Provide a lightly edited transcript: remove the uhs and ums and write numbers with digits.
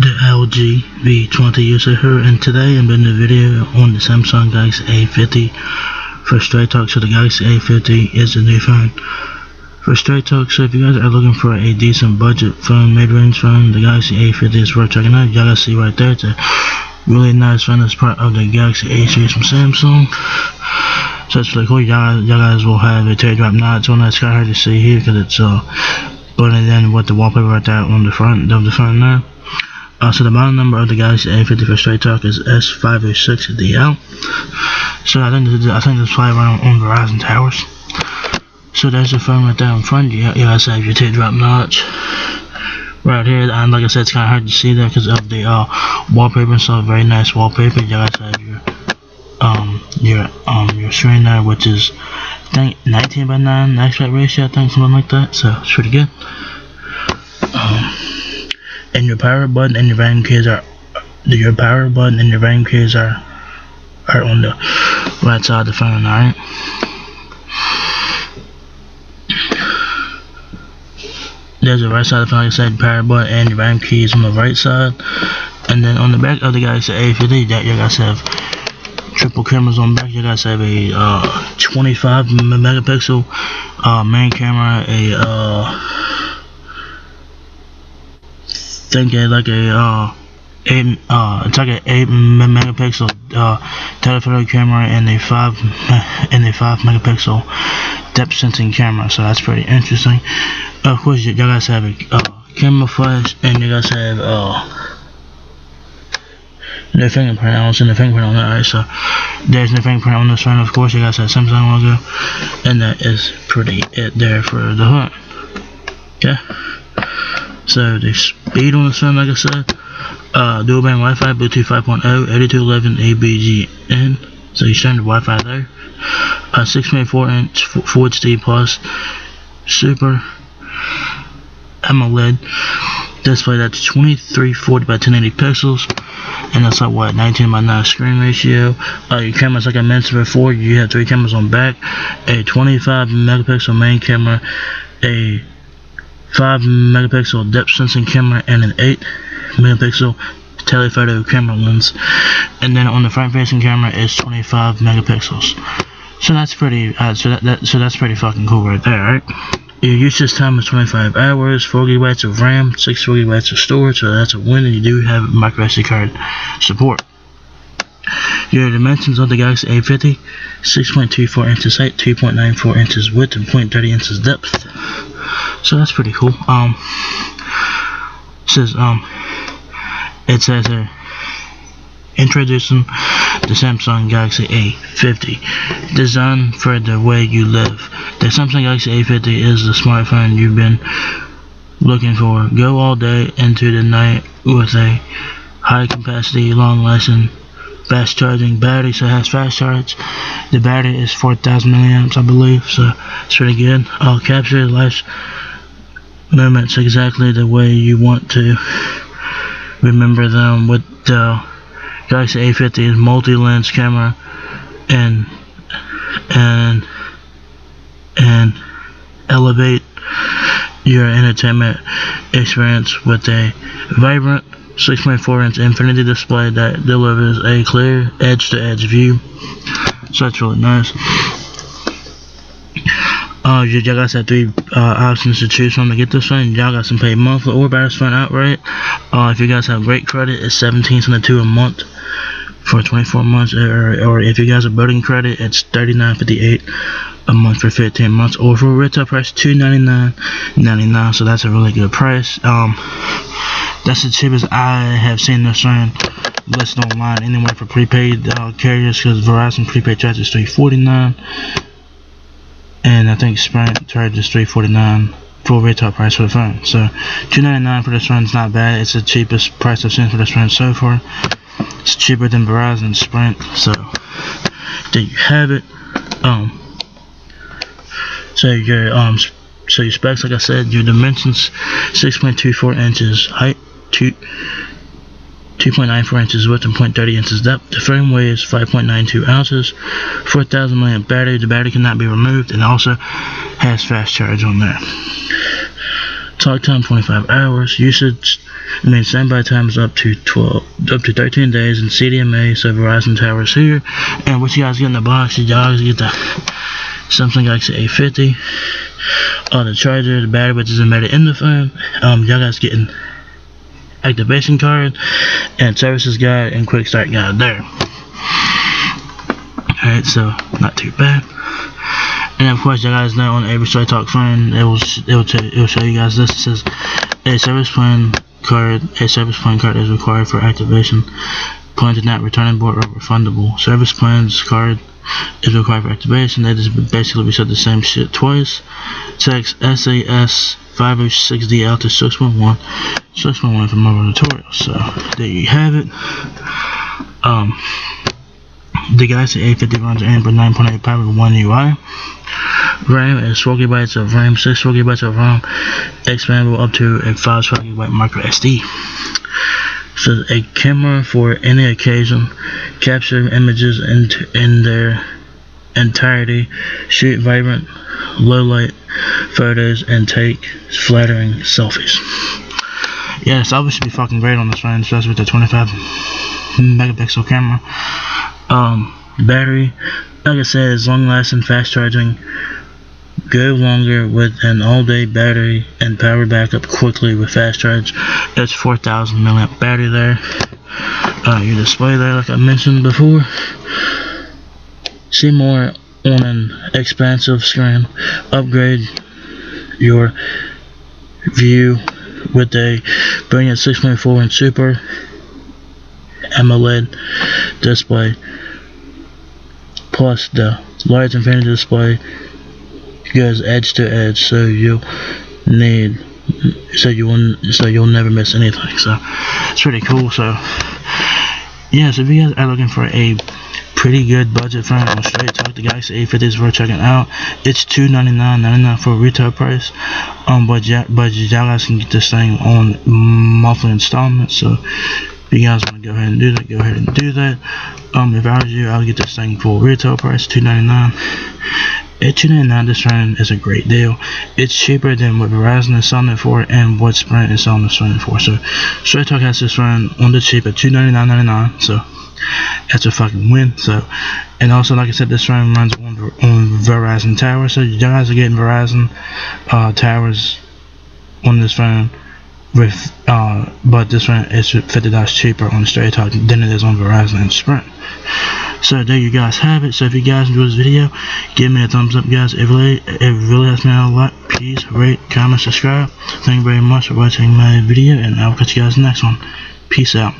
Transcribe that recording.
the LG V20 user here, and today I'm doing a video on the Samsung Galaxy A50. For straight talk, so the Galaxy A50 is a new phone. For straight talk, so if you guys are looking for a decent budget phone, mid-range phone, the Galaxy A50 is worth checking out. Y'all see right there, it's a really nice phone. It's part of the Galaxy A series from Samsung. So it's really cool. Y'all guys will have a teardrop notch on that. It's kind of hard to see here because it's blended in with the wallpaper right there on the front of the phone there. So the model number of the Galaxy A50 for straight talk is S506DL. So I think this is probably around on Verizon towers. So there's the phone right there in front. You guys have your teardrop notch right here, and like I said, it's kind of hard to see there because of the wallpaper. So very nice wallpaper. You guys have your screen there, which is I think 19:9 aspect ratio, I think, something like that. So it's pretty good. And your power button and your volume keys are on the right side of the phone, alright? There's the right side of the phone, like I said, power button and your volume keys on the right side. And then on the back of the Galaxy A50, you guys have triple cameras on the back. You guys have a 25 megapixel main camera, it's like an 8 megapixel telephoto camera and a 5 megapixel depth sensing camera. So that's pretty interesting. Of course, you guys have a camera flash, and you guys have no fingerprint. I don't see the fingerprint on that. Alright, so there's no fingerprint on this phone. Of course, you guys have Samsung logo, and that is pretty it there for the hood. Okay. So the speed on this phone, like I said, dual band Wi-Fi, Bluetooth 5.0, 8211 ABGN. So you standard Wi-Fi there. 6.4-inch Full HD Plus Super AMOLED display. That's 2340 by 1080 pixels, and that's like what, 19:9 screen ratio. Your cameras, like I mentioned before, you have 3 cameras on back, a 25 megapixel main camera, a 5 megapixel depth sensing camera, and an 8 megapixel telephoto camera lens. And then on the front facing camera is 25 megapixels. So that's pretty so that's pretty fucking cool right there, right? Your usage time is 25 hours, 4 gigabytes of RAM, 64 gigabytes of storage, so that's a win, and you do have micro SD card support. Your dimensions of the Galaxy A50: 6.24 inches height, 2.94 inches width, and 0.30 inches depth. So that's pretty cool. It says here, introducing the Samsung Galaxy A50, designed for the way you live. The Samsung Galaxy A50 is the smartphone you've been looking for. Go all day into the night with a high capacity, long lasting, fast charging battery. So it has fast charge. The battery is 4,000 milliamps, I believe, so it's pretty good. Capture life's moments exactly the way you want to remember them. With the Galaxy A50's multi-lens camera and elevate your entertainment experience with a vibrant 6.4-inch infinity display that delivers a clear edge-to-edge view. So that's really nice. You guys have 3 options to choose from to get this phone. Y'all guys can pay monthly or buy this phone outright. If you guys have great credit, it's $17.72 a month for 24 months, or if you guys are building credit, it's $39.58 a month for 15 months, or for a retail price $299.99. So that's a really good price. That's the cheapest I have seen this phone listed online anyway for prepaid carriers, because Verizon prepaid charges $349, and I think Sprint charges $349 full retail price for the phone. So $299 for this phone is not bad. It's the cheapest price I've seen for this phone so far. It's cheaper than Verizon and Sprint. So there you have it. So your specs, like I said, your dimensions: 6.24 inches height, 2.94 inches width, and 0.30 inches depth. The frame weighs 5.92 ounces, 4,000 milliamp battery. The battery cannot be removed, and also has fast charge on there. Talk time 25 hours. Usage, standby time is up to 13 days in CDMA. So Verizon towers here. And what you guys get in the box is y'all get the Samsung Galaxy A50, the charger, the battery, which is embedded in the phone. Y'all guys getting activation card and services guide and quick start guide there. Alright, so not too bad. And of course, you guys know on every Straight Talk phone, it will show you guys this. It says a service plan card is required for activation. Plans are not returnable or refundable. Service plans card is required for activation. They just basically reset the same shit twice. Text SAS 506DL to 611 for more tutorials. So there you have it. The Galaxy A50 runs Android 9.8 powered with One UI. RAM is 4 GB of RAM, 6 4 GB of ROM, expandable up to a 5 GB micro SD. So a camera for any occasion, capture images in their entirety, shoot vibrant, low light photos, and take flattering selfies. Yeah, this obviously should be fucking great on this phone, especially with the 25 megapixel camera. Battery, like I said, is long lasting, fast charging. Go longer with an all-day battery and power backup quickly with fast charge. It's 4,000 milliamp battery there. Your display there, like I mentioned before. See more on an expansive screen. Upgrade your view with a brilliant 6.4-inch Super AMOLED display, plus the large infinity display goes edge to edge, so you'll never miss anything. So it's pretty cool. So yeah, so if you guys are looking for a pretty good budget phone on Straight Talk, the Galaxy A50 is worth checking out. It's $299.99 for retail price. But y'all guys can get this thing on monthly installments. So if you guys want to go ahead and do that, go ahead and do that. If I was you, I would get this thing full retail price, $299. At $299, this phone is a great deal. It's cheaper than what Verizon is selling it for and what Sprint is selling this phone for. So Straight Talk has this phone on the cheap at $299.99. So that's a fucking win. So, and also, like I said, this phone runs on Verizon towers. So you guys are getting Verizon towers on this phone. With but this one is $50 cheaper on Straight Talk than it is on Verizon and Sprint. So there you guys have it. So if you guys enjoyed this video, give me a thumbs up, guys. It really helps me out a lot. Please rate, comment, subscribe. Thank you very much for watching my video, and I'll catch you guys in the next one. Peace out.